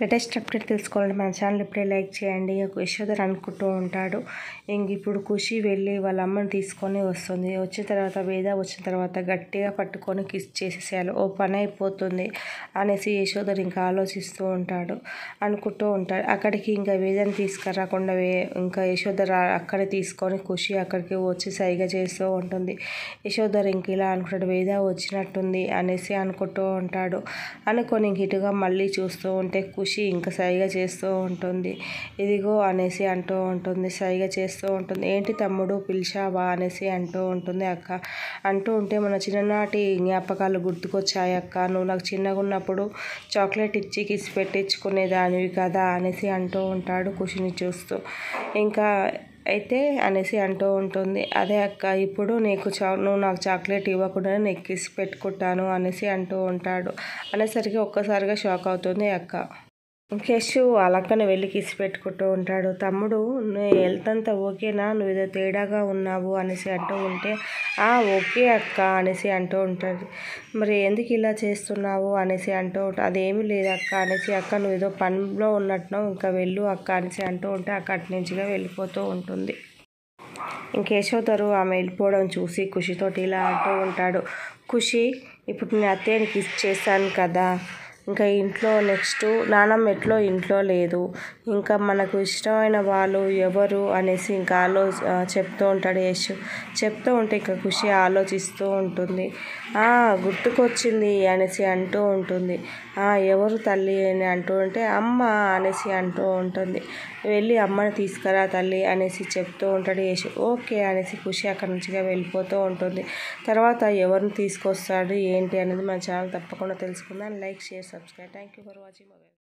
Latest update తెలుసుకోవాలంటే మన channel ఇప్పుడే లైక్ చేయండి. యశోధర్ అనుకుంటూ ఉంటాడు, ఇప్పుడు ఖుషి వెళ్ళి వాళ్ళ అమ్మని తీసుకొని వస్తుంది. వచ్చిన తర్వాత వేద వచ్చిన తర్వాత గట్టిగా పట్టుకొని కిస్ చేసేసేయాలి, ఓ పని అయిపోతుంది అనేసి యశోధర్ ఇంకా ఆలోచిస్తూ ఉంటాడు, అనుకుంటూ ఉంటాడు. అక్కడికి ఇంకా వేదని తీసుకురాకుండా ఇంకా యశోధర్ అక్కడే తీసుకొని ఖుషి అక్కడికి వచ్చి సైగ చేస్తూ ఉంటుంది. యశోధర్ ఇంక ఇలా అనుకుంటాడు, వేద వచ్చినట్టుంది అనేసి అనుకుంటూ ఉంటాడు. అనుకొని ఇంక ఇటుగా మళ్ళీ చూస్తూ ఉంటే ఖుషి ఇంకా సైగ చేస్తూ ఉంటుంది. ఇదిగో అనేసి అంటూ ఉంటుంది, సైగ చేస్తూ ఉంటుంది. ఏంటి తమ్ముడు పిలిచావా అనేసి అంటూ ఉంటుంది అక్క. అంటూ ఉంటే మన చిన్ననాటి జ్ఞాపకాలు గుర్తుకొచ్చాయి అక్క, నువ్వు నాకు చిన్నగా ఉన్నప్పుడు చాక్లెట్ ఇచ్చి కిస్ పెట్టించుకునేదానివి కదా అనేసి అంటూ ఉంటాడు ఖుషిని చూస్తూ. ఇంకా అయితే అనేసి అంటూ ఉంటుంది, అదే అక్క ఇప్పుడు నువ్వు నాకు చాక్లెట్ ఇవ్వకుండానే నీకు కిస్ పెట్టుకుంటాను అనేసి అంటూ ఉంటాడు. అనేసరికి ఒక్కసారిగా షాక్ అవుతుంది అక్క. యశు అలాగనే వెళ్ళి కిస్ పెట్టుకుంటూ ఉంటాడు. తమ్ముడు నీ హెల్త్ అంతా ఓకేనా, నువ్వు ఏదో తేడాగా ఉన్నావు అనేసి అంటూ ఉంటే ఓకే అక్క అనేసి అంటూ ఉంటుంది. మరి ఎందుకు ఇలా చేస్తున్నావు అనేసి అంటూ ఉంటాడు. అదేమీ లేదు అక్క అనేసి, అక్క నువ్వు ఏదో పనిలో ఉన్నట్టు ఇంకా వెళ్ళు అక్క అనేసి అంటూ ఉంటే అక్కడి నుంచిగా వెళ్ళిపోతూ ఉంటుంది. యశోధరు ఆమె వెళ్ళిపోవడం చూసి ఖుషితోటి ఇలా అంటూ ఉంటాడు, ఖుషి ఇప్పుడు నేను అత్తయ్యని కిస్ చేశాను కదా, ఇంకా ఇంట్లో నెక్స్ట్ నానమ్మ ఎట్లో ఇంట్లో లేదు, ఇంకా మనకు ఇష్టమైన వాళ్ళు ఎవరు అనేసి ఇంకా చెప్తూ ఉంటాడు యశు. చెప్తూ ఉంటే ఇంకా ఖుషి ఆలోచిస్తూ ఉంటుంది. గుర్తుకొచ్చింది అనేసి అంటూ ఉంటుంది. ఎవరు తల్లి అని అంటూ ఉంటే అమ్మ అనేసి అంటూ ఉంటుంది. వెళ్ళి అమ్మని తీసుకురా తల్లి అనేసి చెప్తూ ఉంటాడు యశు. ఓకే అనేసి ఖుషి అక్కడి నుంచిగా వెళ్ళిపోతూ ఉంటుంది. తర్వాత ఎవరిని తీసుకొస్తాడు ఏంటి అనేది మన ఛానల్ తప్పకుండా తెలుసుకుందాం. Like, share, subscribe. Thank you for watching.